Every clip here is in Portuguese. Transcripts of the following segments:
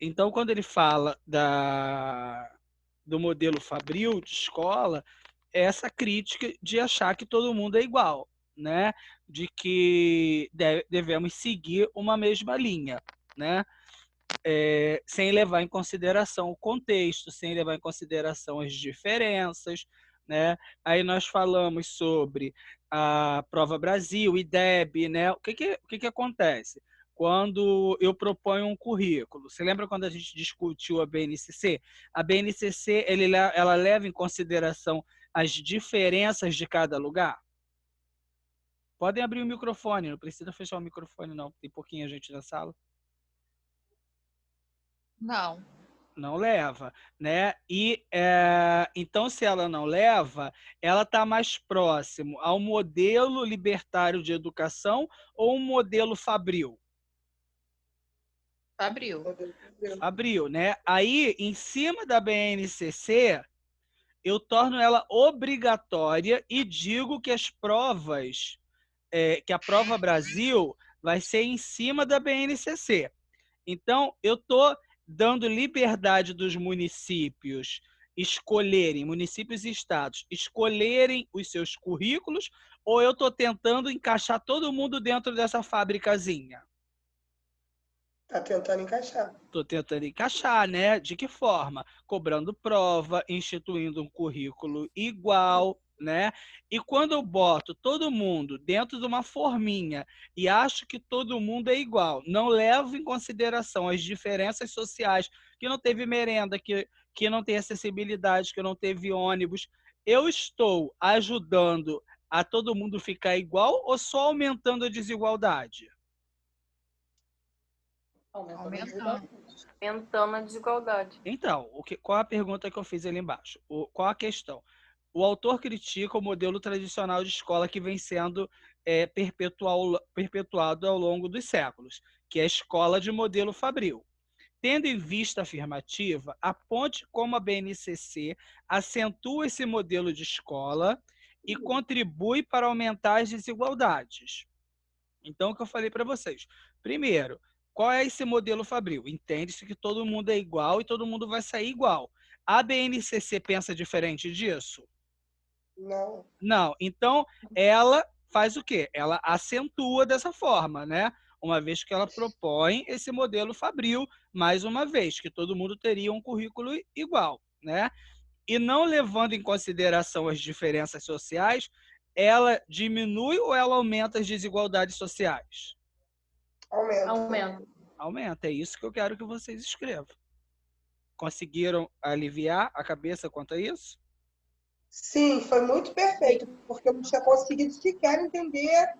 Então, quando ele fala do modelo fabril de escola, é essa crítica de achar que todo mundo é igual, né? De que devemos seguir uma mesma linha, né? Sem levar em consideração o contexto, sem levar em consideração as diferenças, né? Aí nós falamos sobre a Prova Brasil, IDEB, né? O que acontece? Quando eu proponho um currículo, você lembra quando a gente discutiu a BNCC? A BNCC ela leva em consideração as diferenças de cada lugar? Podem abrir o microfone, não precisa fechar o microfone, não. Tem pouquinha gente na sala. Não. Não leva, né? Então, se ela não leva, ela está mais próximo ao modelo libertário de educação ou um modelo fabril? Fabril. Fabril, né? Aí, em cima da BNCC, eu torno ela obrigatória e digo que as provas, que a Prova Brasil vai ser em cima da BNCC. Então, eu estou dando liberdade dos municípios escolherem, municípios e estados, escolherem os seus currículos, ou eu estou tentando encaixar todo mundo dentro dessa fabricazinha? Está tentando encaixar. Estou tentando encaixar, né? De que forma? Cobrando prova, instituindo um currículo igual, né? E quando eu boto todo mundo dentro de uma forminha e acho que todo mundo é igual, não levo em consideração as diferenças sociais, que não teve merenda, que não tem acessibilidade, que não teve ônibus, eu estou ajudando a todo mundo ficar igual ou só aumentando a desigualdade? Aumentando. Aumentando a desigualdade. Então, qual a pergunta que eu fiz ali embaixo? Qual a questão? O autor critica o modelo tradicional de escola que vem sendo perpetuado ao longo dos séculos, que é a escola de modelo fabril. Tendo em vista a afirmativa, aponte como a BNCC acentua esse modelo de escola e contribui para aumentar as desigualdades. Então, o que eu falei para vocês? Primeiro, qual é esse modelo fabril? Entende-se que todo mundo é igual e todo mundo vai sair igual. A BNCC pensa diferente disso? Não. Não. Então, ela faz o quê? Ela acentua dessa forma, né? Uma vez que ela propõe esse modelo fabril, mais uma vez, que todo mundo teria um currículo igual, né? E não levando em consideração as diferenças sociais, ela diminui ou ela aumenta as desigualdades sociais? Aumenta. Aumenta. É isso que eu quero que vocês escrevam. Conseguiram aliviar a cabeça quanto a isso? Sim, foi muito perfeito, porque eu não tinha conseguido sequer entender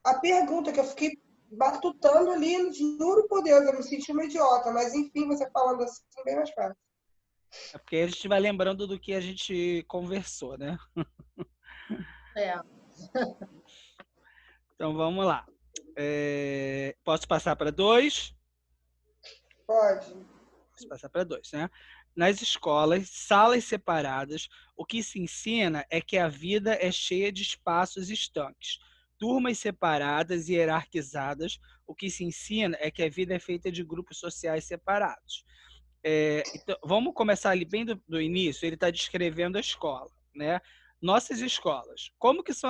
a pergunta, que eu fiquei batutando ali, juro por Deus, eu me senti uma idiota, mas enfim, você falando assim, bem mais fácil. É porque a gente vai lembrando do que a gente conversou, né? É. Então vamos lá. Posso passar para 2? Pode. Posso passar para 2, né? Nas escolas, salas separadas, o que se ensina é que a vida é cheia de espaços estanques. Turmas separadas e hierarquizadas, o que se ensina é que a vida é feita de grupos sociais separados. Então, vamos começar ali bem do início. Ele está descrevendo a escola, né? Nossas escolas. Como que são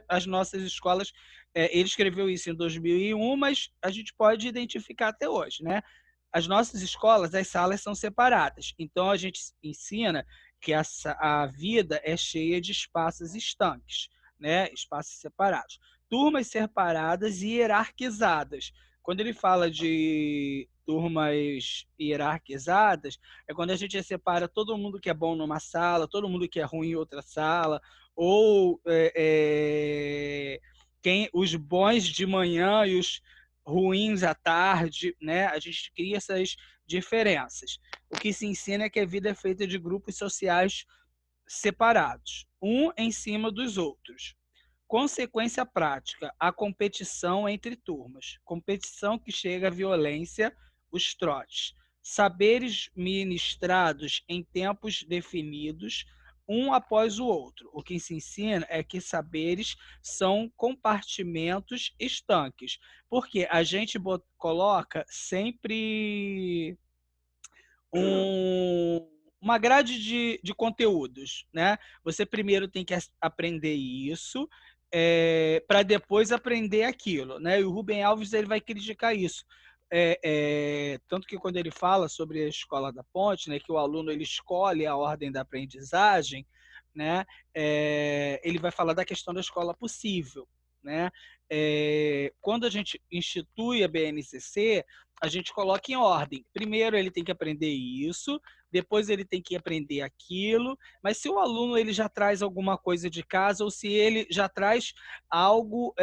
as nossas escolas? Ele escreveu isso em 2001, mas a gente pode identificar até hoje, né? As nossas escolas, as salas são separadas. Então, a gente ensina que a vida é cheia de espaços estanques, né? Espaços separados. Turmas separadas e hierarquizadas. Quando ele fala de turmas hierarquizadas, é quando a gente separa todo mundo que é bom numa sala, todo mundo que é ruim em outra sala, ou os bons de manhã e os ruins à tarde, né? A gente cria essas diferenças. O que se ensina é que a vida é feita de grupos sociais separados, um em cima dos outros. Consequência prática, a competição entre turmas. Competição que chega à violência, os trotes. Saberes ministrados em tempos definidos, um após o outro. O que se ensina é que saberes são compartimentos estanques, porque a gente coloca sempre uma grade de conteúdos, né? Você primeiro tem que aprender isso, para depois aprender aquilo, né? E o Rubem Alves ele vai criticar isso. Tanto que quando ele fala sobre a escola da Ponte, né, que o aluno ele escolhe a ordem da aprendizagem, né, ele vai falar da questão da escola possível, né? Quando a gente institui a BNCC, a gente coloca em ordem. Primeiro ele tem que aprender isso, depois ele tem que aprender aquilo, mas se o aluno ele já traz alguma coisa de casa ou se ele já traz algo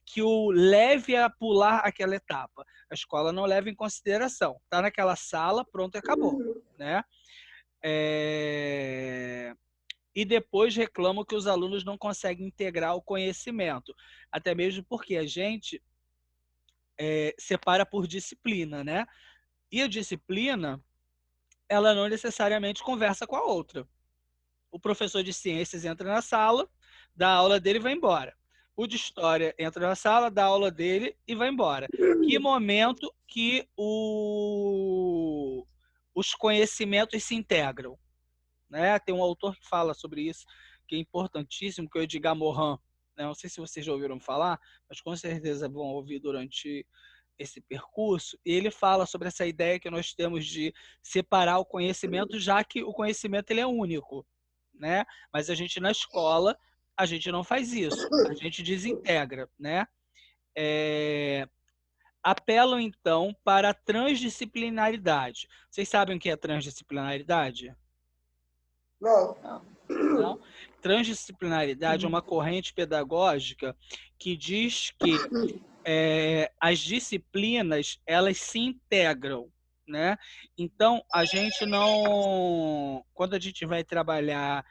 que o leve a pular aquela etapa, a escola não leva em consideração. Está naquela sala, pronto, acabou, né? E depois reclamam que os alunos não conseguem integrar o conhecimento, até mesmo porque a gente separa por disciplina, né? E a disciplina, ela não necessariamente conversa com a outra. O professor de ciências entra na sala, dá a aula dele e vai embora. O de história entra na sala, dá a aula dele e vai embora. Que momento que os conhecimentos se integram, né? Tem um autor que fala sobre isso, que é importantíssimo, que é o Edgar Morin. Não sei se vocês já ouviram falar, mas com certeza vão ouvir durante esse percurso. E ele fala sobre essa ideia que nós temos de separar o conhecimento, já que o conhecimento ele é único, né? Mas a gente na escola a gente não faz isso, a gente desintegra, né? Apelam então para a transdisciplinaridade. Vocês sabem o que é transdisciplinaridade? Não. Não? Transdisciplinaridade é uma corrente pedagógica que diz que as disciplinas elas se integram, né? Então a gente não, quando a gente vai trabalhar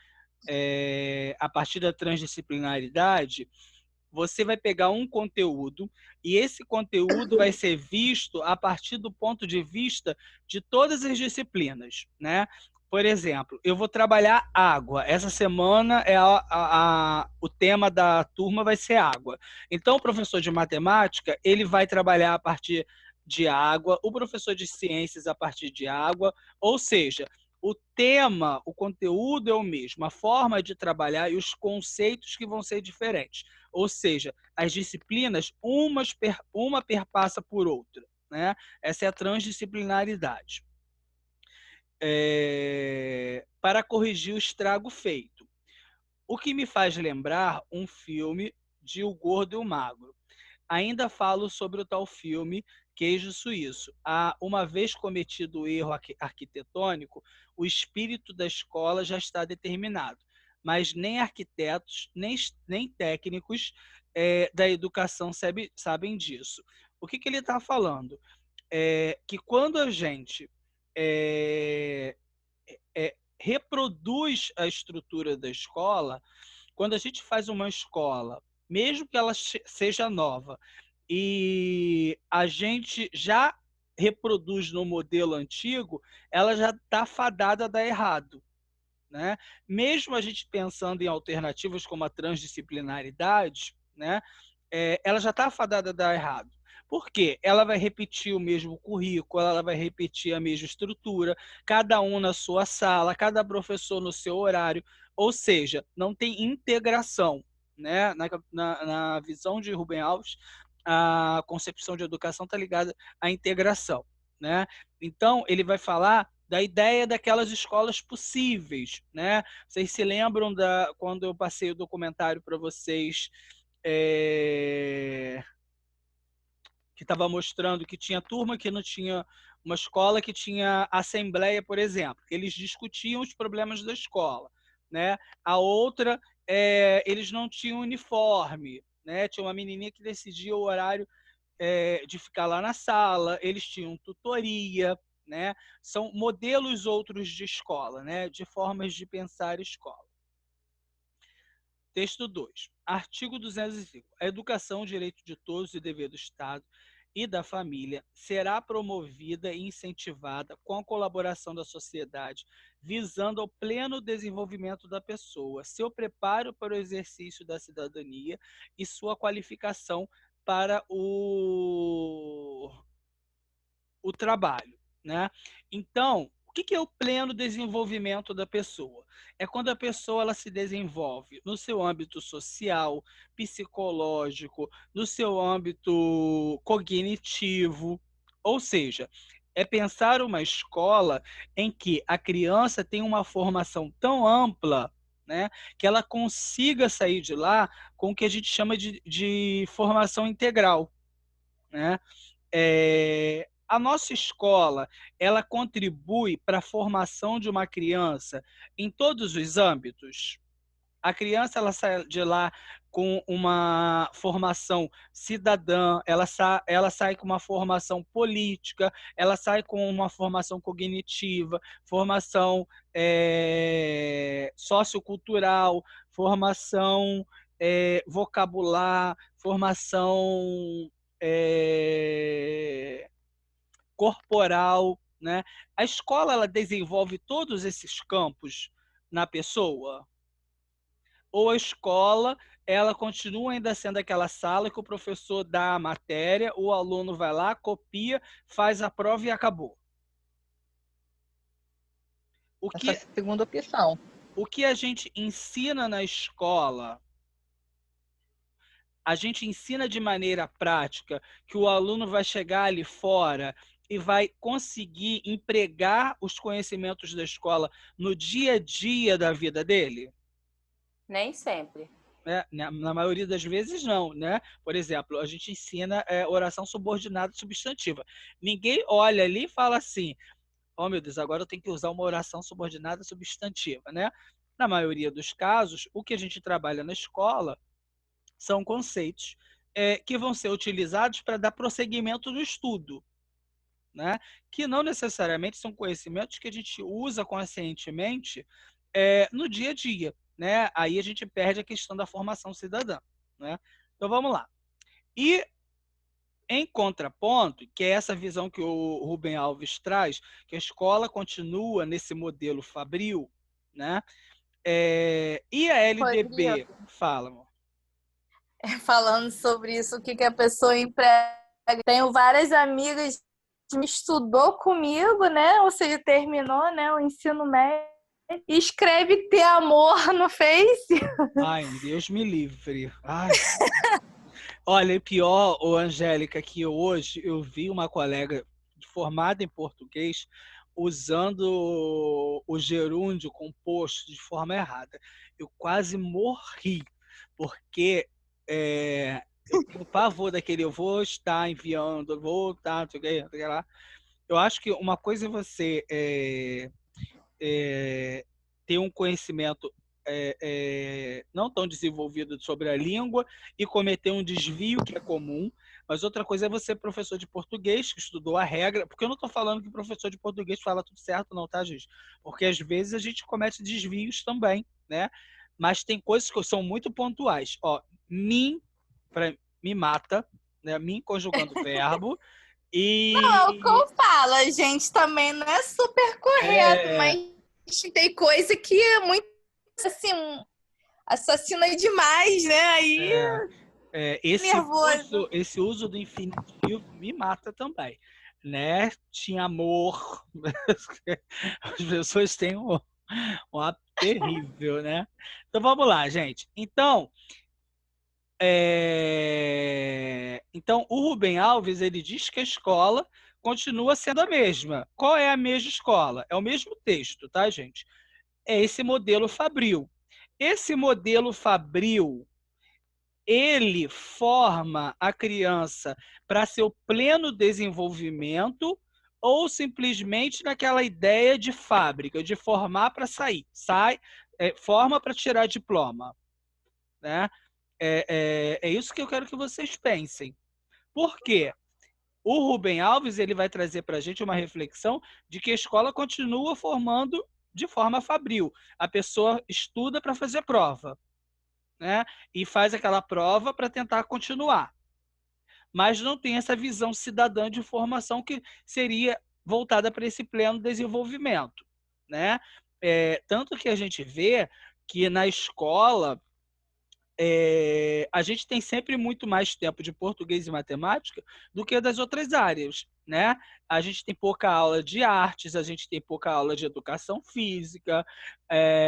a partir da transdisciplinaridade, você vai pegar um conteúdo e esse conteúdo vai ser visto a partir do ponto de vista de todas as disciplinas, né? Por exemplo, eu vou trabalhar água. Essa semana o tema da turma vai ser água. Então, o professor de matemática ele vai trabalhar a partir de água, o professor de ciências a partir de água, ou seja, o tema, o conteúdo é o mesmo, a forma de trabalhar e os conceitos que vão ser diferentes. Ou seja, as disciplinas, uma perpassa por outra, né? Essa é a transdisciplinaridade. Para corrigir o estrago feito. O que me faz lembrar um filme de O Gordo e o Magro. Ainda falo sobre o tal filme Queijo Suíço. Uma vez cometido o erro arquitetônico, o espírito da escola já está determinado, mas nem arquitetos, nem técnicos da educação sabem disso. O que ele está falando? Que quando a gente reproduz a estrutura da escola, quando a gente faz uma escola, mesmo que ela seja nova, e a gente já reproduz no modelo antigo, ela já está fadada a dar errado, né? Mesmo a gente pensando em alternativas como a transdisciplinaridade, né? Ela já está fadada a dar errado. Por quê? Ela vai repetir o mesmo currículo, ela vai repetir a mesma estrutura, cada um na sua sala, cada professor no seu horário, ou seja, não tem integração, né? Na visão de Rubem Alves, a concepção de educação está ligada à integração, né? Então, ele vai falar da ideia daquelas escolas possíveis, né? Vocês se lembram quando eu passei o documentário para vocês, que estava mostrando que tinha turma que não tinha uma escola que tinha assembleia, por exemplo, que eles discutiam os problemas da escola, né? A outra, eles não tinham uniforme, né? Tinha uma menininha que decidia o horário de ficar lá na sala, eles tinham tutoria, né? São modelos outros de escola, né? De formas de pensar escola. Texto 2. Artigo 205. A educação, direito de todos e dever do Estado. e da família será promovida e incentivada com a colaboração da sociedade, visando ao pleno desenvolvimento da pessoa, seu preparo para o exercício da cidadania e sua qualificação para o trabalho, né? Então, o que é o pleno desenvolvimento da pessoa? É quando a pessoa ela se desenvolve no seu âmbito social, psicológico, no seu âmbito cognitivo, ou seja, é pensar uma escola em que a criança tem uma formação tão ampla, né, que ela consiga sair de lá com o que a gente chama de formação integral, né? A nossa escola, ela contribui para a formação de uma criança em todos os âmbitos. A criança ela sai de lá com uma formação cidadã, ela sai com uma formação política, ela sai com uma formação cognitiva, formação sociocultural, formação vocabular, formação corporal, né? A escola ela desenvolve todos esses campos na pessoa? Ou a escola ela continua ainda sendo aquela sala que o professor dá a matéria, o aluno vai lá, copia, faz a prova e acabou? Essa segunda opção. O que a gente ensina na escola, a gente ensina de maneira prática que o aluno vai chegar ali fora e vai conseguir empregar os conhecimentos da escola no dia a dia da vida dele? Nem sempre. Na maioria das vezes, não, né? Por exemplo, a gente ensina oração subordinada substantiva. Ninguém olha ali e fala assim, oh meu Deus, agora eu tenho que usar uma oração subordinada substantiva, né? Na maioria dos casos, o que a gente trabalha na escola são conceitos que vão ser utilizados para dar prosseguimento no estudo, né? Que não necessariamente são conhecimentos que a gente usa conscientemente no dia a dia, né? Aí a gente perde a questão da formação cidadã, né? Então vamos lá. E em contraponto, que é essa visão que o Rubem Alves traz, que a escola continua nesse modelo fabril, né? E a LDB, Rodrigo, fala, amor. falando sobre isso, o que a pessoa emprega. Tenho várias amigas que estudou comigo, né? Ou seja, terminou, né, o ensino médio e escreve ter amor no Face. Ai, Deus me livre. Ai. Olha, pior, Angélica, que hoje eu vi uma colega formada em português usando o gerúndio composto de forma errada. Eu quase morri, porque eu tenho pavor daquele eu vou estar enviando, eu vou estar, não sei o que lá. Eu acho que uma coisa é você ter um conhecimento não tão desenvolvido sobre a língua e cometer um desvio que é comum, mas outra coisa é você professor de português, que estudou a regra, porque eu não estou falando que professor de português fala tudo certo não, tá, gente? Porque às vezes a gente comete desvios também, né? Mas tem coisas que são muito pontuais. Ó, me mata, né? Mim conjugando verbo, Não, o que e eu falo, a gente também não é super correto, mas tem coisa que é muito, assim, assassina demais, né? Aí, nervoso. esse uso do infinitivo me mata também, né? Tinha amor. As pessoas têm um ato terrível, né? Então vamos lá, gente. Então, então o Rubem Alves ele diz que a escola continua sendo a mesma. Qual é a mesma escola? É o mesmo texto, tá, gente? É esse modelo fabril. Esse modelo fabril ele forma a criança para seu pleno desenvolvimento ou simplesmente naquela ideia de fábrica, de formar para sair. Forma para tirar diploma, né? É isso que eu quero que vocês pensem. Por quê? O Rubem Alves ele vai trazer para a gente uma reflexão de que a escola continua formando de forma fabril. A pessoa estuda para fazer prova, né? E faz aquela prova para tentar continuar. mas não tem essa visão cidadã de formação que seria voltada para esse pleno desenvolvimento, né? Tanto que a gente vê que na escola a gente tem sempre muito mais tempo de português e matemática do que das outras áreas, né? A gente tem pouca aula de artes, a gente tem pouca aula de educação física,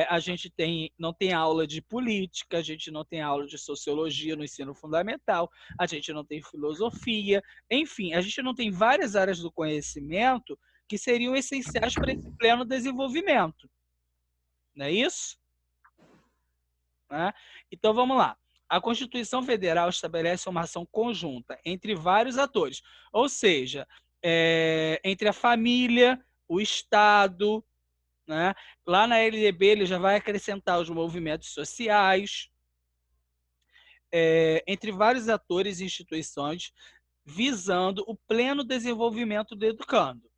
a gente não tem aula de política, a gente não tem aula de sociologia no ensino fundamental, a gente não tem filosofia, enfim, a gente não tem várias áreas do conhecimento que seriam essenciais para esse pleno desenvolvimento. Não é isso? Né? Então, vamos lá. A Constituição Federal estabelece uma ação conjunta entre vários atores, ou seja, entre a família, o Estado, né? Lá na LDB ele já vai acrescentar os movimentos sociais, entre vários atores e instituições, visando o pleno desenvolvimento do educando.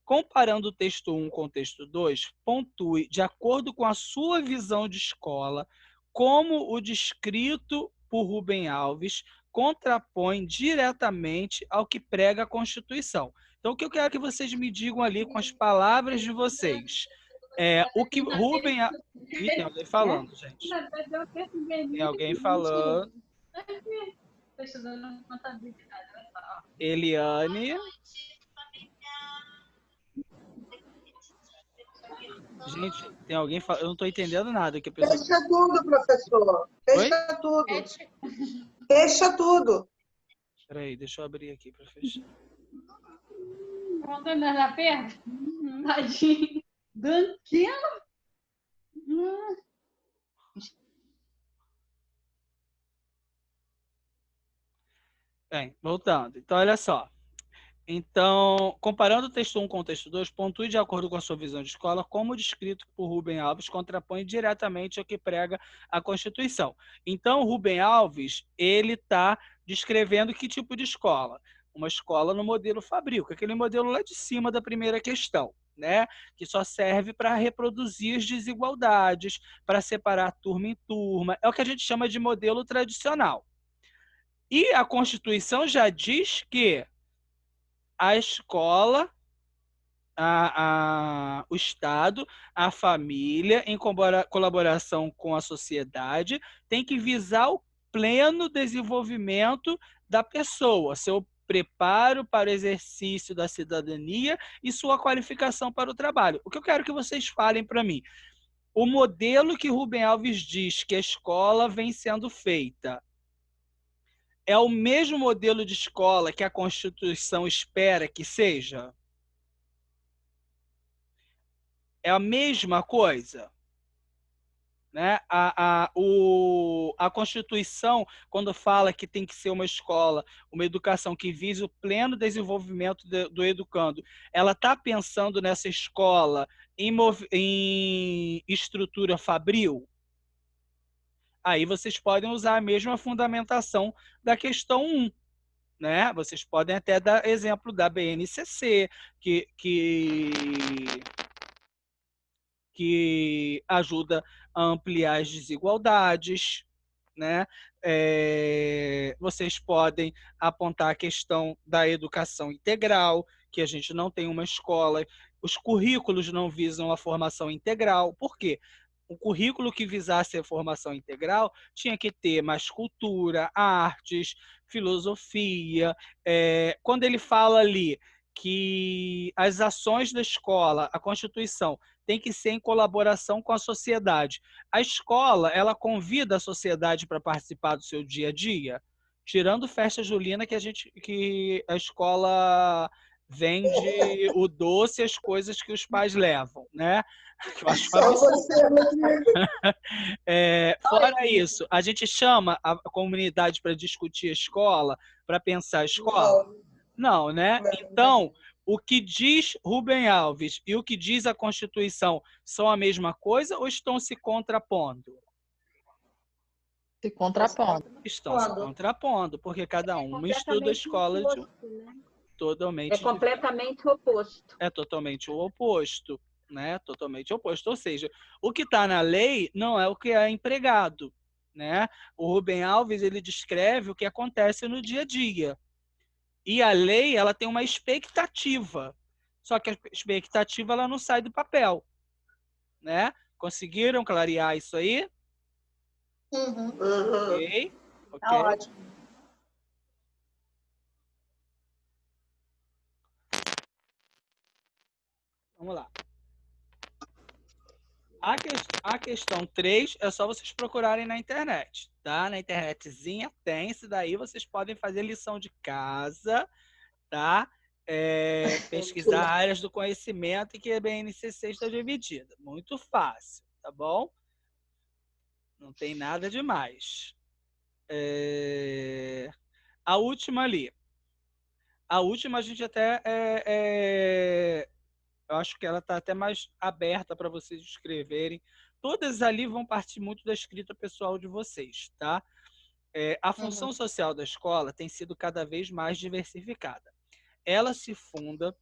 Comparando o texto 1 com o texto 2, pontue, de acordo com a sua visão de escola, como o descrito por Rubem Alves contrapõe diretamente ao que prega a Constituição. Então, o que eu quero que vocês me digam ali com as palavras de vocês? O que Rubem... Ih, tem alguém falando, gente. Tem alguém falando. Eliane... Gente, tem alguém falando. Eu não estou entendendo nada. Que a pessoa... Fecha tudo, professor. Fecha tudo. Fecha tudo. Espera aí, deixa eu abrir aqui para fechar. Voltando na perna? Tadinho. Danquinho. Bem, voltando. Então, olha só. Então, comparando o texto 1 com o texto 2, pontue de acordo com a sua visão de escola como descrito por Rubem Alves contrapõe diretamente ao que prega a Constituição. Então, Rubem Alves, ele está descrevendo que tipo de escola? Uma escola no modelo Fabril, aquele modelo lá de cima da primeira questão, né? Que só serve para reproduzir as desigualdades, para separar turma em turma. É o que a gente chama de modelo tradicional. E a Constituição já diz que a escola, o Estado, a família, em colaboração com a sociedade, tem que visar o pleno desenvolvimento da pessoa, seu preparo para o exercício da cidadania e sua qualificação para o trabalho. O que eu quero que vocês falem para mim? O modelo que Rubem Alves diz que a escola vem sendo feita é o mesmo modelo de escola que a Constituição espera que seja? É a mesma coisa? Né? A Constituição, quando fala que tem que ser uma escola, uma educação que vise o pleno desenvolvimento do educando, ela está pensando nessa escola em estrutura fabril? Aí vocês podem usar a mesma fundamentação da questão 1. Né? Vocês podem até dar exemplo da BNCC, que ajuda a ampliar as desigualdades. Né? Vocês podem apontar a questão da educação integral, que a gente não tem uma escola, os currículos não visam a formação integral. Por quê? O currículo que visasse a formação integral tinha que ter mais cultura, artes, filosofia. Quando ele fala ali que as ações da escola, a Constituição, tem que ser em colaboração com a sociedade. A escola, ela convida a sociedade para participar do seu dia a dia, tirando festa julina que a escola vende o doce e as coisas que os pais levam, né? Eu acho fora isso, a gente chama a comunidade para discutir a escola, para pensar a escola? Não, né? Então, o que diz Rubem Alves e o que diz a Constituição são a mesma coisa ou estão se contrapondo? Se contrapondo. Estão se contrapondo, porque cada um estuda a escola de totalmente. É completamente oposto. É totalmente o oposto, né? Totalmente oposto. Ou seja, o que está na lei não é o que é empregado, né? O Rubem Alves ele descreve o que acontece no dia a dia. E a lei, ela tem uma expectativa. Só que a expectativa, ela não sai do papel, né? Conseguiram clarear isso aí? Uhum. Ok? Tá Ok. ótimo. Vamos lá. A questão 3 é só vocês procurarem na internet, tá? Na internetzinha tem isso daí, vocês podem fazer lição de casa, tá? Pesquisar áreas do conhecimento em que a BNCC está dividida. Muito fácil, tá bom? Não tem nada demais. A última ali. A última a gente até... eu acho que ela está até mais aberta para vocês escreverem. Todas ali vão partir muito da escrita pessoal de vocês, tá? A função social da escola tem sido cada vez mais diversificada. Ela se funda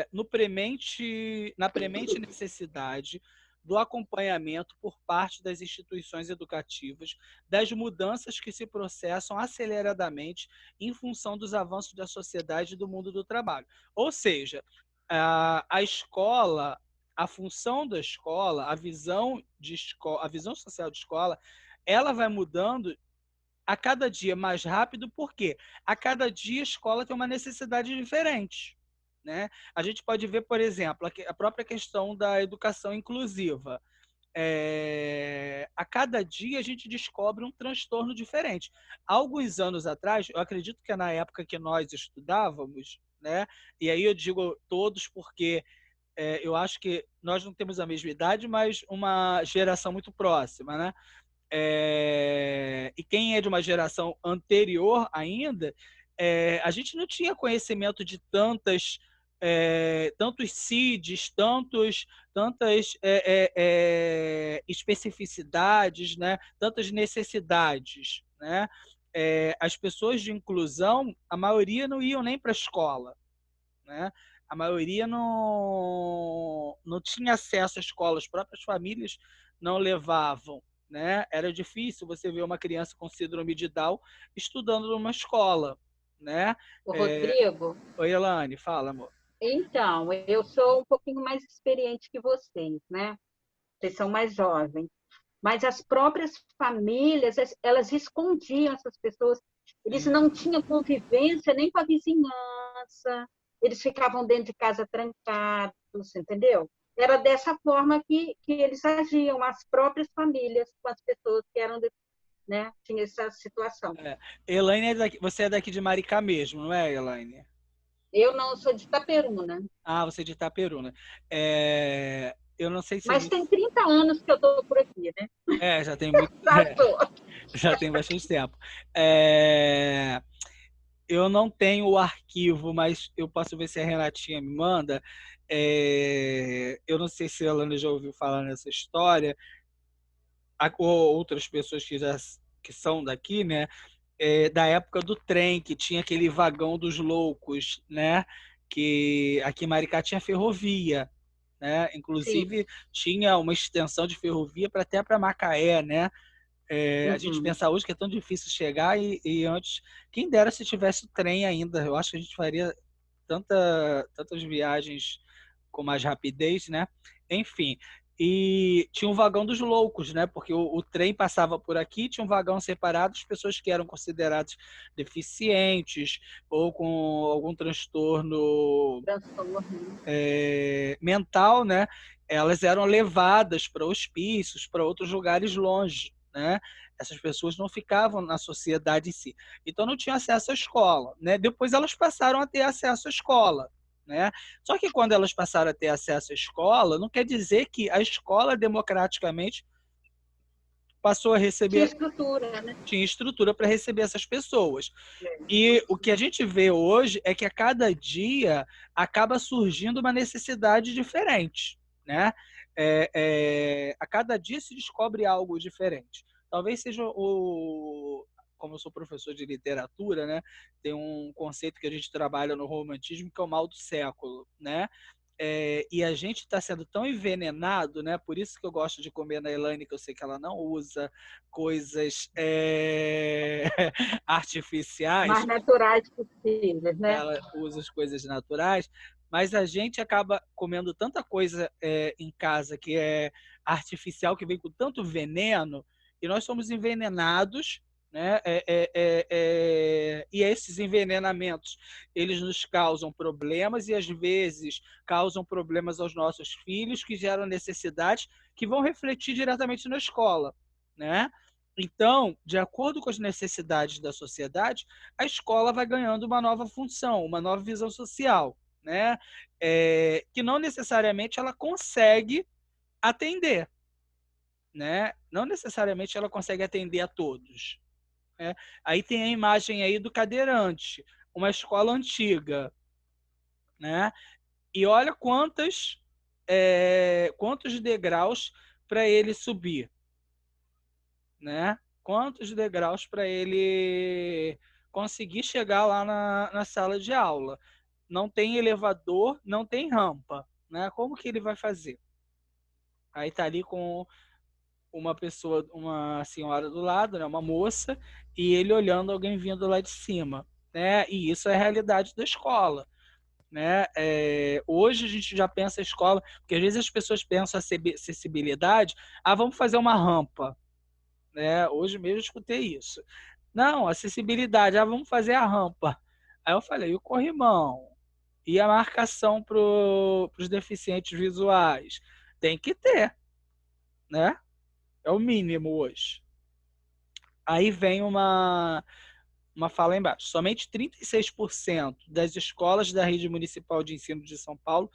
na premente necessidade do acompanhamento por parte das instituições educativas das mudanças que se processam aceleradamente em função dos avanços da sociedade e do mundo do trabalho. Ou seja, a escola, a função da escola, a visão social de escola, ela vai mudando a cada dia mais rápido, porque a cada dia a escola tem uma necessidade diferente, né? A gente pode ver, por exemplo, a própria questão da educação inclusiva. A cada dia a gente descobre um transtorno diferente. Há alguns anos atrás, eu acredito que é na época que nós estudávamos, né? E aí eu digo todos porque eu acho que nós não temos a mesma idade, mas uma geração muito próxima, né? E quem é de uma geração anterior ainda, a gente não tinha conhecimento de tantos CIDs, tantas especificidades, né? Tantas necessidades, né? As pessoas de inclusão, a maioria não iam nem para a escola, né? A maioria não tinha acesso à escola, as próprias famílias não levavam, né? Era difícil você ver uma criança com síndrome de Down estudando numa escola, né? Ô, Rodrigo, Oi, Elane, fala, amor. então, eu sou um pouquinho mais experiente que vocês, né? Vocês são mais jovens. Mas as próprias famílias, elas escondiam essas pessoas. Eles não tinham convivência nem com a vizinhança. Eles ficavam dentro de casa trancados, entendeu? Era dessa forma que eles agiam, as próprias famílias com as pessoas que eram, né? Tinha essa situação. Elaine, você é daqui de Maricá mesmo, não é, Elaine? Eu não sou de Itaperuna. Ah, você é de Itaperuna. Eu não sei se a Mas gente... tem 30 anos que eu estou por aqui, né? Já tem muito... já tem bastante tempo. Eu não tenho o arquivo, mas eu posso ver se a Renatinha me manda. Eu não sei se a Alana já ouviu falar nessa história, ou outras pessoas que são daqui, né? Da época do trem, que tinha aquele vagão dos loucos, né? Que aqui em Maricá tinha ferrovia, né? Sim. Inclusive tinha uma extensão de ferrovia até para Macaé, né? A gente pensa hoje que é tão difícil chegar e antes, quem dera se tivesse trem ainda. Eu acho que a gente faria tantas viagens com mais rapidez, né? Enfim, e tinha um vagão dos loucos, né? Porque o trem passava por aqui, tinha um vagão separado, as pessoas que eram consideradas deficientes ou com algum transtorno mental, né? Elas eram levadas para hospícios, para outros lugares longe, né? Essas pessoas não ficavam na sociedade em si. Então não tinham acesso à escola, né? Depois elas passaram a ter acesso à escola, né? Só que quando elas passaram a ter acesso à escola, não quer dizer que a escola democraticamente passou a receber... Tinha estrutura para receber essas pessoas. E o que a gente vê hoje é que a cada dia acaba surgindo uma necessidade diferente, né? A cada dia se descobre algo diferente. Talvez seja como eu sou professor de literatura, né? Tem um conceito que a gente trabalha no romantismo que é o mal do século, né? E a gente está sendo tão envenenado, né? Por isso que eu gosto de comer na Elaine, que eu sei que ela não usa coisas artificiais, Mais naturais possíveis, né? ela usa as coisas naturais, mas a gente acaba comendo tanta coisa em casa que é artificial, que vem com tanto veneno, e nós somos envenenados, né? E esses envenenamentos, eles nos causam problemas e às vezes causam problemas aos nossos filhos, que geram necessidades que vão refletir diretamente na escola, né? Então, de acordo com as necessidades da sociedade, a escola vai ganhando uma nova função, uma nova visão social, né? Que não necessariamente ela consegue atender, né? Não necessariamente ela consegue atender a todos, né? Aí tem a imagem aí do cadeirante, uma escola antiga, né? E olha quantos degraus para ele subir, né? Quantos degraus para ele conseguir chegar lá na sala de aula. Não tem elevador, não tem rampa, né? Como que ele vai fazer? Aí tá ali com uma pessoa, uma senhora do lado, né? Uma moça, e ele olhando alguém vindo lá de cima, né? E isso é a realidade da escola, né? Hoje a gente já pensa a escola, porque às vezes as pessoas pensam acessibilidade, vamos fazer uma rampa, né? Hoje mesmo eu escutei isso. Não, acessibilidade, vamos fazer a rampa. Aí eu falei, e o corrimão? E a marcação para os deficientes visuais? Tem que ter, né? É o mínimo hoje. Aí vem uma fala embaixo. Somente 36% das escolas da rede municipal de ensino de São Paulo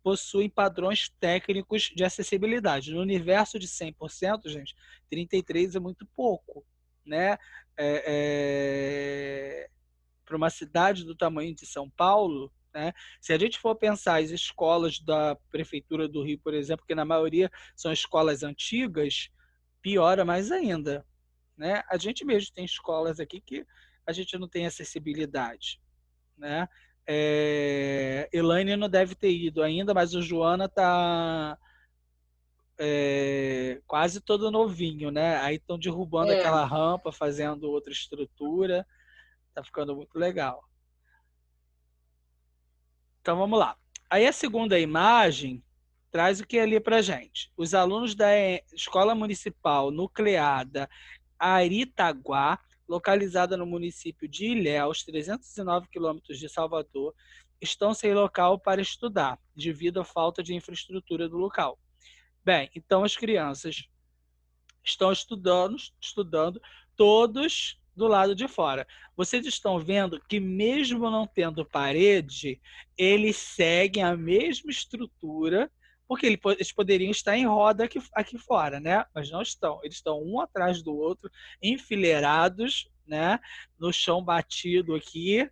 possuem padrões técnicos de acessibilidade. No universo de 100%, gente, 33% é muito pouco, né? Para uma cidade do tamanho de São Paulo, né? Se a gente for pensar as escolas da Prefeitura do Rio, por exemplo, que na maioria são escolas antigas, piora mais ainda, né? A gente mesmo tem escolas aqui que a gente não tem acessibilidade, né? Elaine não deve ter ido ainda, mas o Joana tá quase todo novinho, né? Aí estão derrubando É, aquela rampa, fazendo outra estrutura, tá ficando muito legal. Então vamos lá. Aí a segunda imagem traz o que ali para gente? Os alunos da Escola Municipal Nucleada Aritaguá, localizada no município de Ilhéus, 309 quilômetros de Salvador, estão sem local para estudar, devido à falta de infraestrutura do local. Bem, então as crianças estão estudando todos do lado de fora. Vocês estão vendo que mesmo não tendo parede, eles seguem a mesma estrutura, porque eles poderiam estar em roda aqui fora, né? Mas não estão. Eles estão um atrás do outro, enfileirados, né? No chão batido aqui,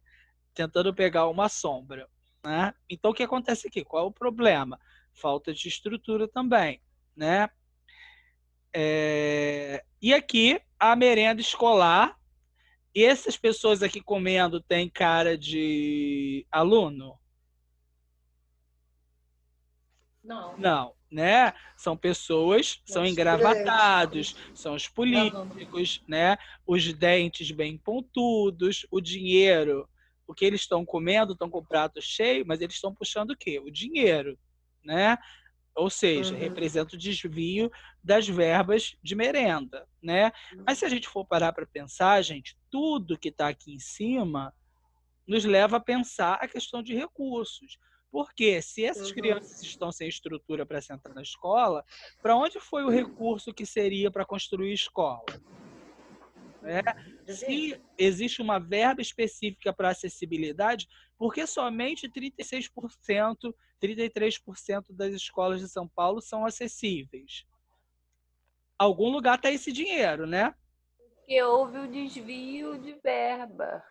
tentando pegar uma sombra, né? Então o que acontece aqui? Qual é o problema? Falta de estrutura também, né? E aqui a merenda escolar. E essas pessoas aqui comendo têm cara de aluno? Não. Não, né? São pessoas, são engravatados, são os políticos, né? Os dentes bem pontudos, o dinheiro, o que eles estão comendo, estão com o prato cheio, mas eles estão puxando o quê? O dinheiro, né? Ou seja, representa o desvio das verbas de merenda, né? Mas se a gente for parar para pensar, gente, tudo que está aqui em cima nos leva a pensar a questão de recursos. Porque se essas crianças estão sem estrutura para sentar na escola, para onde foi o recurso que seria para construir escola? Se existe uma verba específica para acessibilidade, por que somente 36%, 33% das escolas de São Paulo são acessíveis? Algum lugar está esse dinheiro, né? Porque houve o desvio de verba.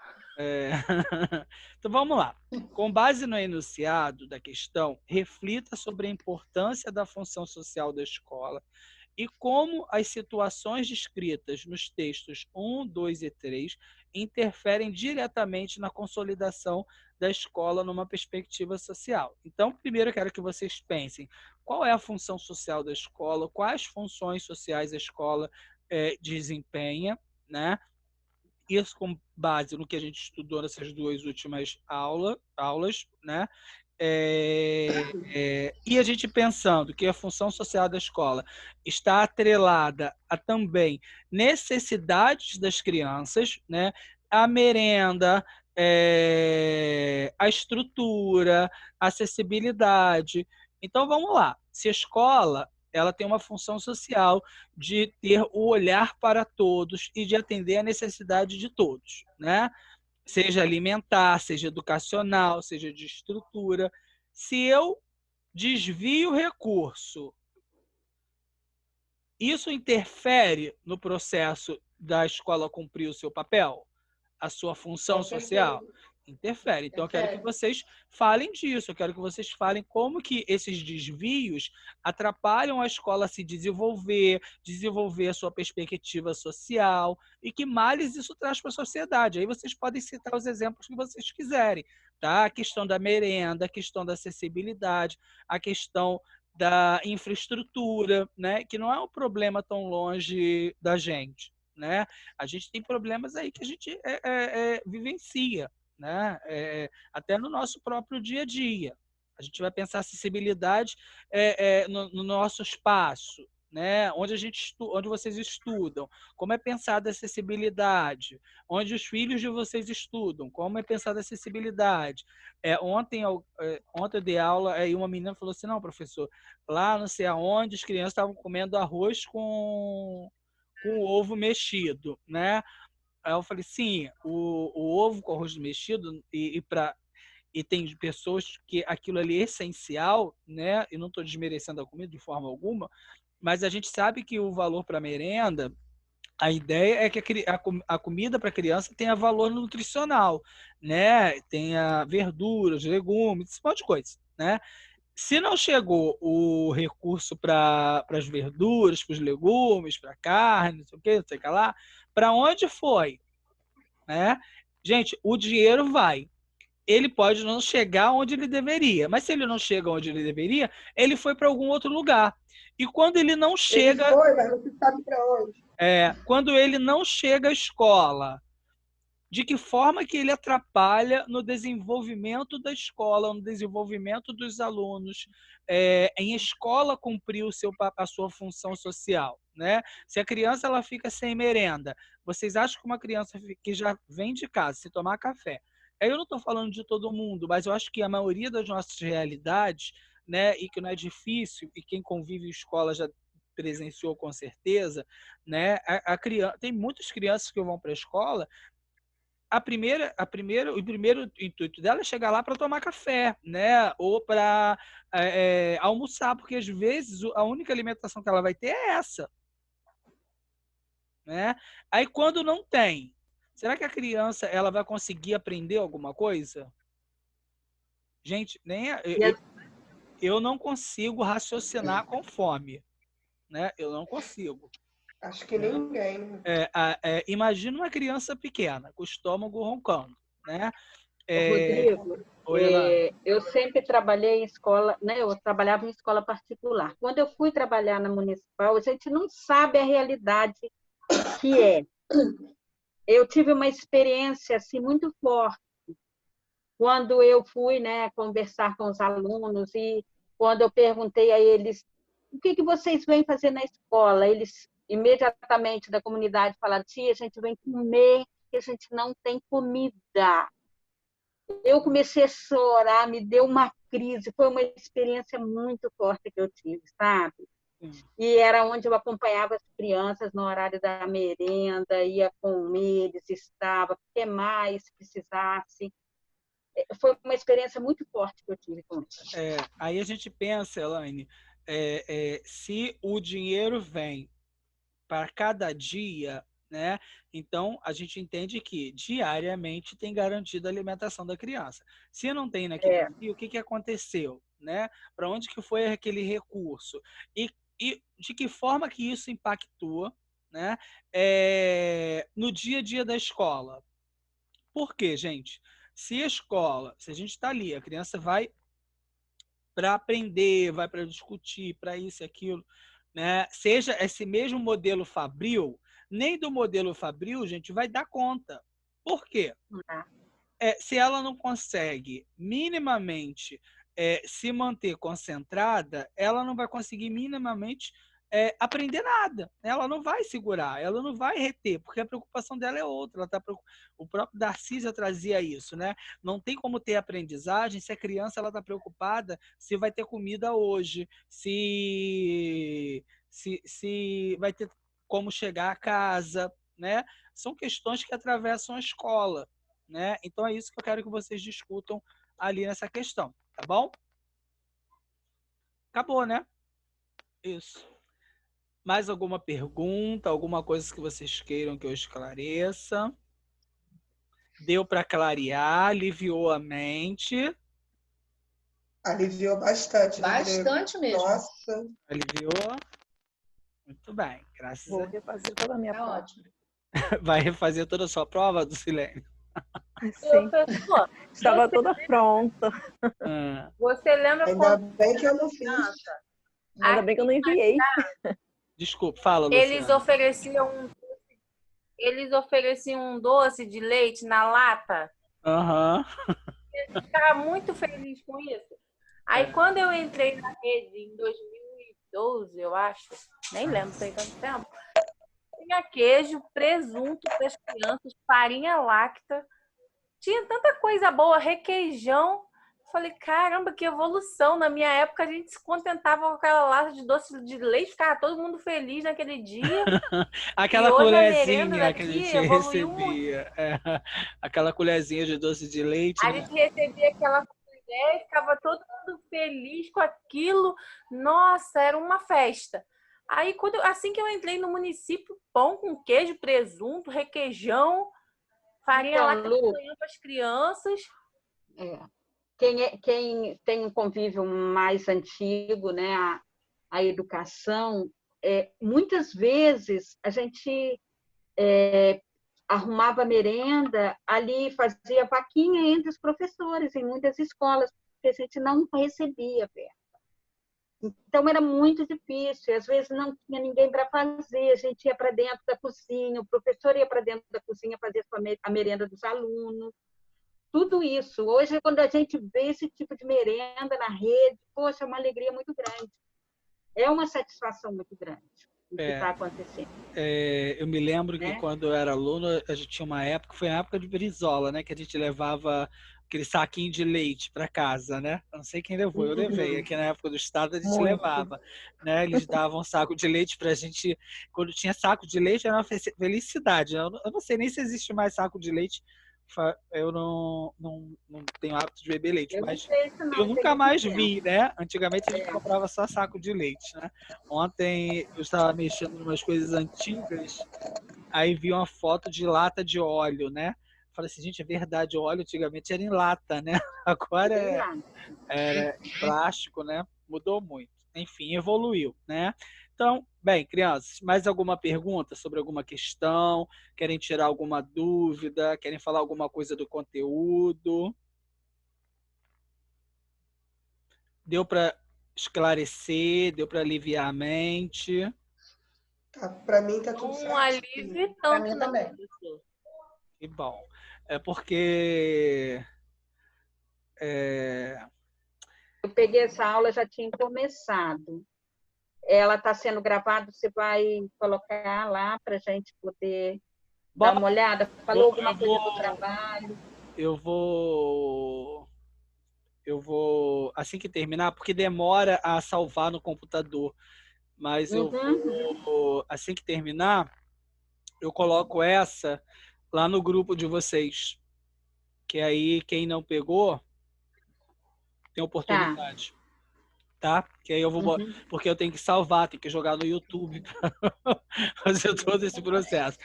Então vamos lá. Com base no enunciado da questão, reflita sobre a importância da função social da escola e como as situações descritas nos textos 1, 2 e 3 interferem diretamente na consolidação da escola numa perspectiva social. Então, primeiro eu quero que vocês pensem qual é a função social da escola, quais funções sociais a escola desempenha, né? Isso com base no que a gente estudou nessas duas últimas aulas, né? E a gente pensando que a função social da escola está atrelada a também necessidades das crianças, né? A merenda, a estrutura, a acessibilidade. Então, vamos lá. Se a escola ela tem uma função social de ter o olhar para todos e de atender a necessidade de todos, né? Seja alimentar, seja educacional, seja de estrutura. Se eu desvio recurso, isso interfere no processo da escola cumprir o seu papel? A sua função social? Interfere. Então, eu quero que vocês falem disso, eu quero que vocês falem como que esses desvios atrapalham a escola a se desenvolver a sua perspectiva social, e que males isso traz para a sociedade. Aí vocês podem citar os exemplos que vocês quiserem, tá? A questão da merenda, a questão da acessibilidade, a questão da infraestrutura, né? Que não é um problema tão longe da gente, né? A gente tem problemas aí que a gente vivencia, né? Até no nosso próprio dia a dia. A gente vai pensar acessibilidade no nosso espaço, né? Onde vocês estudam, como é pensada a acessibilidade, onde os filhos de vocês estudam, como é pensada a acessibilidade. Ontem eu dei aula e uma menina falou assim, não, professor, lá não sei aonde as crianças estavam comendo arroz com ovo mexido, né? Aí eu falei, sim, o ovo com arroz mexido, e tem pessoas que aquilo ali é essencial, né? E não estou desmerecendo a comida de forma alguma, mas a gente sabe que o valor para a merenda, a ideia é que a comida para a criança tenha valor nutricional, né? Tenha verduras, legumes, esse monte de coisa, né? Se não chegou o recurso para as verduras, para os legumes, para a carne, não sei o que, não sei o que lá, para onde foi? Né? Gente, o dinheiro vai. Ele pode não chegar onde ele deveria, mas se ele não chega onde ele deveria, ele foi para algum outro lugar. E quando ele não chega. Ele foi, mas não se sabe para onde. Quando ele não chega à escola, de que forma que ele atrapalha no desenvolvimento da escola, no desenvolvimento dos alunos, em escola cumprir a sua função social, né? Se a criança ela fica sem merenda, vocês acham que uma criança que já vem de casa, se tomar café, aí eu não estou falando de todo mundo, mas eu acho que a maioria das nossas realidades, né, e que não é difícil, e quem convive em escola já presenciou com certeza, né? Tem muitas crianças que vão para a escola, o primeiro intuito dela é chegar lá para tomar café, né? Ou para almoçar, porque às vezes a única alimentação que ela vai ter é essa, né? Aí quando não tem, será que a criança ela vai conseguir aprender alguma coisa? Gente, eu não consigo raciocinar com fome, né? Eu não consigo. Acho que ninguém, né? Imagina uma criança pequena, com o estômago roncando, né? Rodrigo, eu sempre trabalhei em escola, né? Eu trabalhava em escola particular. Quando eu fui trabalhar na municipal, a gente não sabe a realidade que é. Eu tive uma experiência assim muito forte quando eu fui, né, conversar com os alunos, e quando eu perguntei a eles o que vocês vêm fazer na escola, eles imediatamente da comunidade falaram: tia, a gente vem comer, que a gente não tem comida. Eu comecei a chorar, me deu uma crise, foi uma experiência muito forte que eu tive, sabe? E era onde eu acompanhava as crianças no horário da merenda, ia com eles, estava, o que mais precisasse. Foi uma experiência muito forte que eu tive com eles. Aí a gente pensa, Elaine, se o dinheiro vem para cada dia, né? Então a gente entende que diariamente tem garantido a alimentação da criança. Se não tem naquele dia, o que aconteceu, né? Para onde que foi aquele recurso? E e de que forma que isso impactua, né, no dia a dia da escola. Por quê, gente? Se a gente está ali, a criança vai para aprender, vai para discutir, para isso e aquilo, né? Seja esse mesmo modelo Fabril, nem do modelo Fabril, gente, vai dar conta. Por quê? Se ela não consegue minimamente se manter concentrada, ela não vai conseguir minimamente aprender nada. Ela não vai segurar, ela não vai reter, porque a preocupação dela é outra. O próprio Darcy já trazia isso, né? Não tem como ter aprendizagem se a criança está preocupada se vai ter comida hoje, se vai ter como chegar a casa, né? São questões que atravessam a escola, né? Então é isso que eu quero que vocês discutam ali nessa questão, tá bom? Acabou, né? Isso. Mais alguma pergunta, alguma coisa que vocês queiram que eu esclareça? Deu para clarear, aliviou a mente? Aliviou bastante, né? Bastante mesmo. Nossa. Aliviou? Muito bem, graças Vou a Deus. refazer toda a minha Tá prova. ótimo. Vai refazer toda a sua prova, do Silênio? Sim, Professor, estava toda pronta. você lembra Ainda quando bem que eu não fiz. Ainda bem que eu não enviei. Desculpa, fala, eles Luciana. ofereciam um doce de leite na lata? Aham. Eu ficava muito feliz com isso. Aí quando eu entrei na rede em 2012, eu acho, nem lembro, tem tanto tempo, tinha queijo, presunto para as crianças, farinha láctea, tinha tanta coisa boa, requeijão. Falei, caramba, que evolução. Na minha época, a gente se contentava com aquela lata de doce de leite, ficava todo mundo feliz naquele dia. Aquela E hoje a colherzinha merenda que a daqui gente evoluiu muito. recebia. Aquela colherzinha de doce de leite. A Né? gente recebia aquela colher, ficava todo mundo feliz com aquilo. Nossa, era uma festa. Aí, assim que eu entrei no município, pão com queijo, presunto, requeijão, farinha Então, láctea Lu, para as crianças. Quem tem um convívio mais antigo, né, a educação, muitas vezes a gente arrumava merenda ali, fazia vaquinha entre os professores em muitas escolas, porque a gente não recebia verba. Então, era muito difícil, às vezes não tinha ninguém para fazer, a gente ia para dentro da cozinha, o professor ia para dentro da cozinha fazer a merenda dos alunos. Tudo isso. Hoje, quando a gente vê esse tipo de merenda na rede, poxa, é uma alegria muito grande. É uma satisfação muito grande o que está acontecendo. Eu me lembro que quando eu era aluno, a gente tinha uma época, foi a época de Brizola, né? Que a gente levava aquele saquinho de leite para casa, né? Eu não sei quem levou, eu levei. Aqui na época do Estado a gente levava, né? Eles davam um saco de leite pra gente. Quando tinha saco de leite, era uma felicidade. Eu não sei nem se existe mais saco de leite. Eu não tenho hábito de beber leite, mas eu nunca mais vi, né? Antigamente a gente comprava só saco de leite, né? Ontem eu estava mexendo em umas coisas antigas, aí vi uma foto de lata de óleo, né? Falei assim, gente, é verdade, o óleo antigamente era em lata, né? Agora é plástico, né? Mudou muito. Enfim, evoluiu, né? Então, bem, crianças, mais alguma pergunta sobre alguma questão? Querem tirar alguma dúvida? Querem falar alguma coisa do conteúdo? Deu para esclarecer? Deu para aliviar a mente? Para mim tá tudo Um alívio e Para tanto, mim né, também. professor? Que bom. É porque Eu peguei essa aula, já tinha começado. Ela está sendo gravada, você vai colocar lá para a gente poder dar uma olhada? Falou alguma coisa do trabalho? Eu vou, assim que terminar, porque demora a salvar no computador, mas eu vou, assim que terminar, eu coloco essa lá no grupo de vocês, que aí quem não pegou tem oportunidade. Tá? Que aí eu vou, porque eu tenho que salvar, tenho que jogar no YouTube para fazer todo esse processo.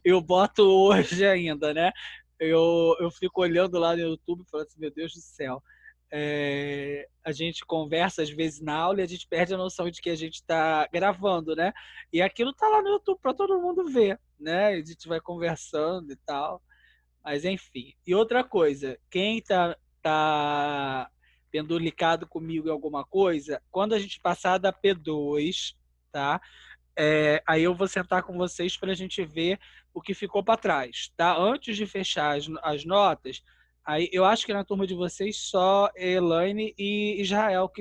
Eu boto hoje ainda, né? Eu fico olhando lá no YouTube e falo assim, meu Deus do céu, A gente conversa às vezes na aula e a gente perde a noção de que a gente está gravando, né? E aquilo tá lá no YouTube para todo mundo ver, né? A gente vai conversando e tal. Mas enfim. E outra coisa, quem tá pendulicado comigo em alguma coisa, quando a gente passar da P2, tá? Aí eu vou sentar com vocês para a gente ver o que ficou para trás, tá? Antes de fechar as notas, aí eu acho que na turma de vocês só Elaine e Israel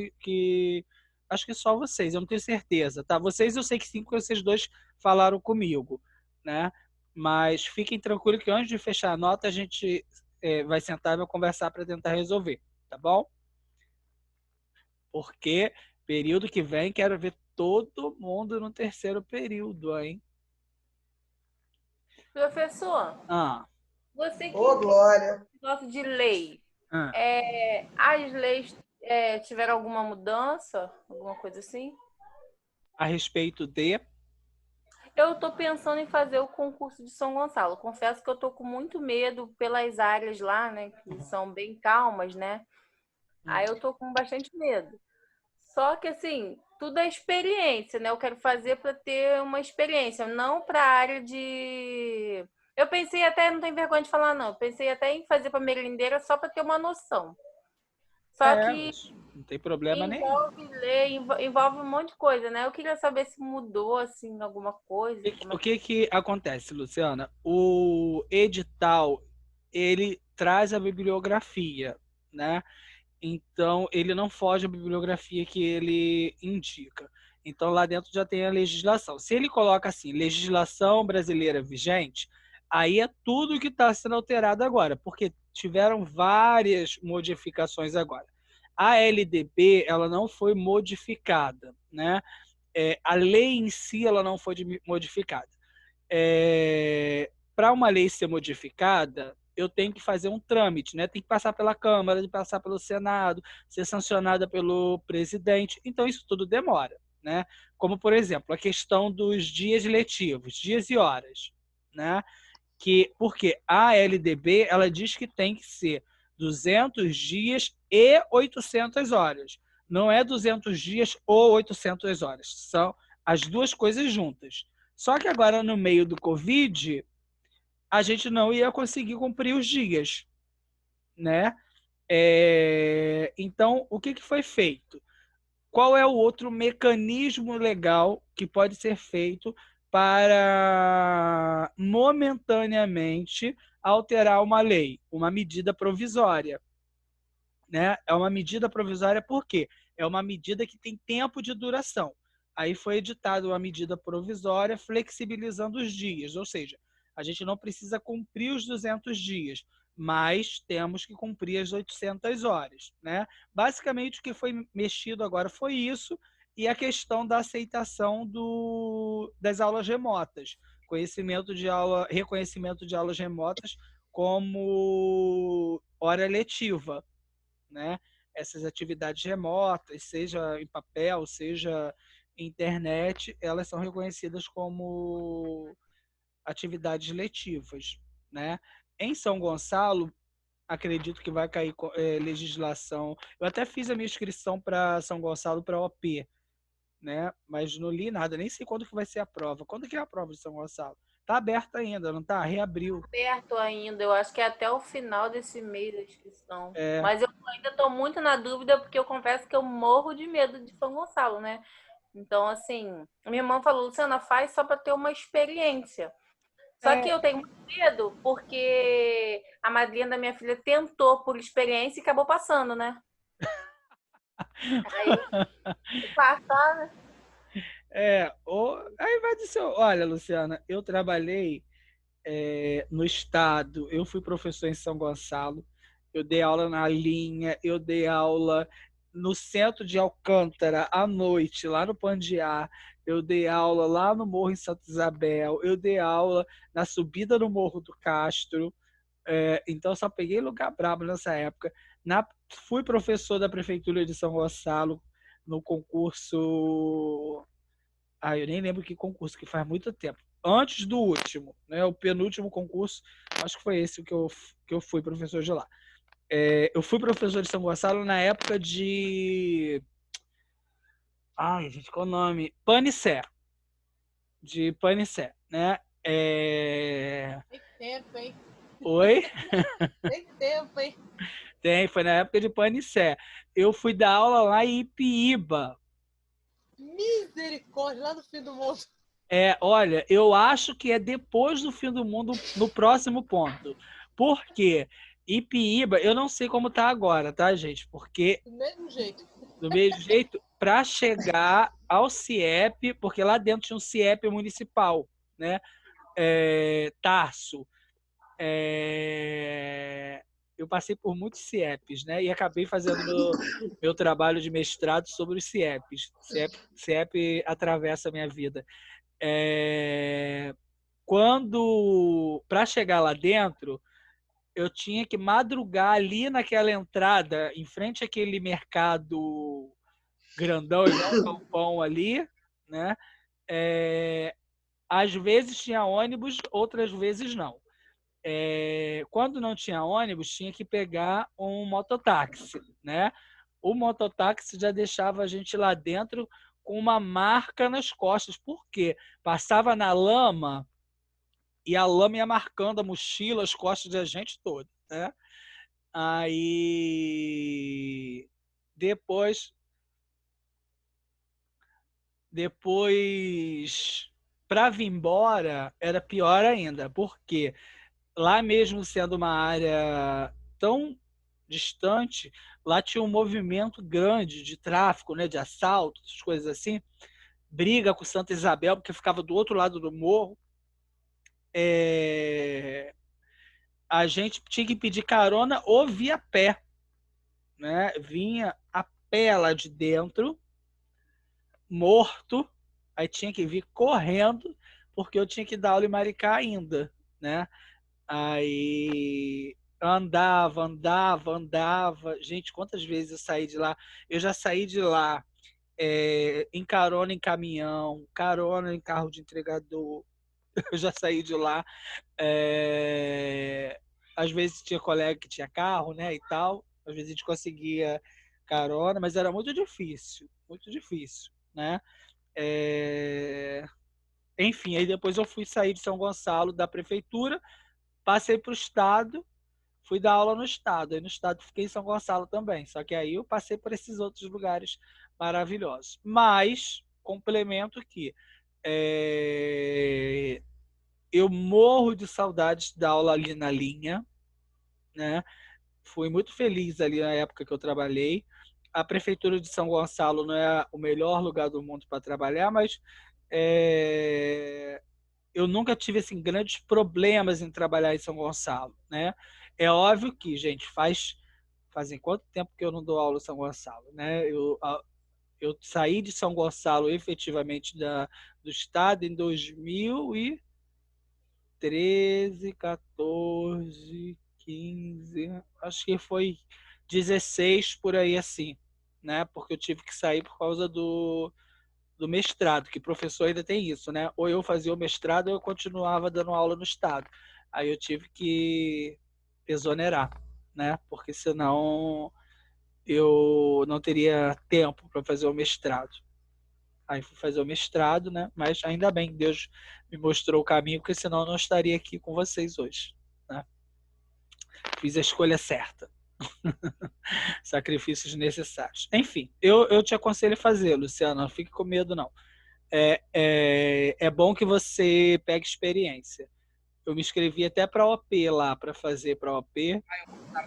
acho que só vocês, eu não tenho certeza, tá? Vocês eu sei que sim, porque vocês dois falaram comigo, né? Mas fiquem tranquilos que antes de fechar a nota a gente vai sentar e vai conversar para tentar resolver, tá bom? Porque período que vem quero ver todo mundo no terceiro período, hein? Professor, Ah, você que Ô, Glória. gosta de lei, ah. as leis tiveram alguma mudança? Alguma coisa assim? A respeito de... Eu estou pensando em fazer o concurso de São Gonçalo. Confesso que eu estou com muito medo pelas áreas lá, né? Que são bem calmas, né? Aí eu estou com bastante medo. Só que, assim, tudo é experiência, né? Eu quero fazer para ter uma experiência, não para a área de. Eu pensei até, não tenho vergonha de falar, não. Eu pensei até em fazer para merendeira só para ter uma noção. Só que Mas não tem problema nenhum. envolve lei, envolve um monte de coisa, né? Eu queria saber se mudou, assim, alguma coisa. O que acontece, Luciana? O edital, ele traz a bibliografia, né? Então, ele não foge à bibliografia que ele indica. Então, lá dentro já tem a legislação. Se ele coloca assim, legislação brasileira vigente, aí é tudo que está sendo alterado agora, porque tiveram várias modificações agora. A LDB, ela não foi modificada, né? A lei em si, ela não foi modificada. Para uma lei ser modificada, eu tenho que fazer um trâmite, né? Tem que passar pela Câmara, tem que passar pelo Senado, ser sancionada pelo presidente. Então, isso tudo demora, né? Como, por exemplo, a questão dos dias letivos, dias e horas, né? Porque a LDB, ela diz que tem que ser 200 dias e 800 horas. Não é 200 dias ou 800 horas. São as duas coisas juntas. Só que agora, no meio do Covid, a gente não ia conseguir cumprir os dias, né? Então, o que foi feito? Qual é o outro mecanismo legal que pode ser feito para momentaneamente alterar uma lei, uma medida provisória, né? É uma medida provisória por quê? É uma medida que tem tempo de duração. Aí foi editada uma medida provisória flexibilizando os dias, ou seja, a gente não precisa cumprir os 200 dias, mas temos que cumprir as 800 horas, né? Basicamente, o que foi mexido agora foi isso e a questão da aceitação das aulas remotas, reconhecimento de aulas remotas como hora letiva, né? Essas atividades remotas, seja em papel, seja em internet, elas são reconhecidas como atividades letivas, né? Em São Gonçalo, acredito que vai cair legislação. Eu até fiz a minha inscrição para São Gonçalo para OP, né? Mas não li nada, nem sei quando que vai ser a prova. Quando que é a prova de São Gonçalo? Tá aberta ainda, não tá? Reabriu. Aberto ainda, eu acho que é até o final desse mês a inscrição. Mas eu ainda estou muito na dúvida, porque eu confesso que eu morro de medo de São Gonçalo, né? Então, assim, minha irmã falou, Luciana, faz só para ter uma experiência. Só que eu tenho muito medo, porque a madrinha da minha filha tentou por experiência e acabou passando, né? Aí, passar, né? Aí vai dizer, olha, Luciana, eu trabalhei no estado, eu fui professor em São Gonçalo, eu dei aula na linha, eu dei aula no centro de Alcântara à noite, lá no Pandiá, eu dei aula lá no Morro em Santa Isabel, eu dei aula na subida no Morro do Castro, então eu só peguei lugar brabo nessa época. Fui professor da Prefeitura de São Gonçalo no concurso... eu nem lembro que concurso, que faz muito tempo. Antes do último, né? O penúltimo concurso, acho que foi esse que eu fui professor de lá. Eu fui professor de São Gonçalo na época de... Ai, gente, qual o nome? Panicé. De Panicé, né? Tem tempo, hein? Oi? Tem tempo, hein? Foi na época de Panicé. Eu fui dar aula lá em Ipiíba. Misericórdia, lá no fim do mundo. Olha, eu acho que é depois do fim do mundo, no próximo ponto. Por quê? Ipiíba, eu não sei como tá agora, tá, gente? Porque, Do mesmo jeito. do mesmo jeito, para chegar ao CIEP, porque lá dentro tinha um CIEP municipal, né? Tarso. Eu passei por muitos CIEPs, né? E acabei fazendo meu trabalho de mestrado sobre os CIEPs. CIEP atravessa a minha vida. Para chegar lá dentro, eu tinha que madrugar ali naquela entrada, em frente àquele mercado grandão, igual um galpão ali, né? Às vezes tinha ônibus, outras vezes não. Quando não tinha ônibus, tinha que pegar um mototáxi, né? O mototáxi já deixava a gente lá dentro com uma marca nas costas. Por quê? Passava na lama e a lama ia marcando a mochila, as costas da gente toda, né? Aí depois para vir embora era pior ainda, porque lá mesmo sendo uma área tão distante, lá tinha um movimento grande de tráfico, né, de assaltos, coisas assim, briga com Santa Isabel, porque ficava do outro lado do morro. A gente tinha que pedir carona ou via pé, né? Vinha a pé lá de dentro, morto, aí tinha que vir correndo, porque eu tinha que dar aula em Maricá ainda, né? Aí andava. Gente, quantas vezes eu saí de lá? Eu já saí de lá em carona em caminhão, carona em carro de entregador. Eu já saí de lá. Às vezes tinha colega que tinha carro, né, e tal. Às vezes a gente conseguia carona, mas era muito difícil, né? Enfim, aí depois eu fui sair de São Gonçalo da prefeitura, passei para o estado, fui dar aula no estado. Aí no estado fiquei em São Gonçalo também. Só que aí eu passei por esses outros lugares maravilhosos. Mas, complemento que eu morro de saudades da aula ali na linha, né? Fui muito feliz ali na época que eu trabalhei. A prefeitura de São Gonçalo não é o melhor lugar do mundo para trabalhar, mas eu nunca tive assim, grandes problemas em trabalhar em São Gonçalo, né? É óbvio que, gente, fazem quanto tempo que eu não dou aula em São Gonçalo, né? Eu saí de São Gonçalo efetivamente do estado em 2013, 14, 15, acho que foi 16 por aí assim, né? Porque eu tive que sair por causa do mestrado, que professor ainda tem isso, né? Ou eu fazia o mestrado ou eu continuava dando aula no estado. Aí eu tive que exonerar, né? Porque senão eu não teria tempo para fazer o mestrado. Aí fui fazer o mestrado, né? Mas ainda bem que Deus me mostrou o caminho, porque senão eu não estaria aqui com vocês hoje, né? Fiz a escolha certa. Sacrifícios necessários. Enfim, eu te aconselho a fazer, Luciana, não fique com medo, não. É bom que você pegue experiência. Eu me inscrevi até para a OP lá, para fazer para a OP.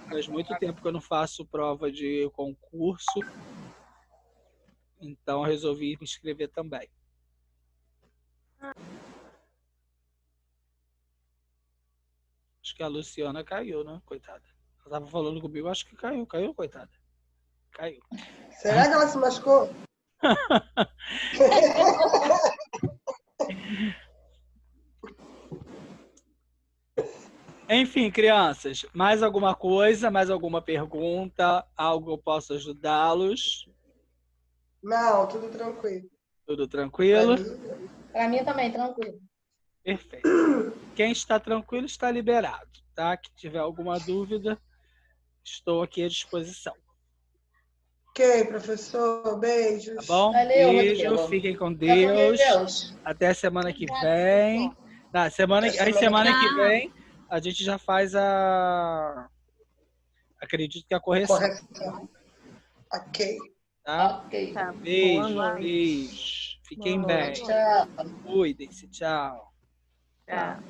Faz muito tempo que eu não faço prova de concurso, então eu resolvi me inscrever também. Acho que a Luciana caiu, né? Coitada. Ela estava falando comigo, acho que caiu, coitada. Caiu. Será que ela se machucou? Enfim, crianças, mais alguma coisa, mais alguma pergunta, algo eu posso ajudá-los? Não, tudo tranquilo. Tudo tranquilo? Para mim também, tranquilo. Perfeito. Quem está tranquilo está liberado, tá? Que tiver alguma dúvida, estou aqui à disposição. Ok, professor. Beijos. Tá bom? Valeu, Beijo, Rodrigo. fiquem com Fica com Deus. Deus. Até a semana que Obrigada, vem. Até semana Semana que que vem a gente já faz acredito que a correção, Correção. Ok. tá? Ok. Tá. Beijo, Boa noite. beijo. Fiquem Boa bem. noite. Tchau. Cuidem-se. Tchau. Tá.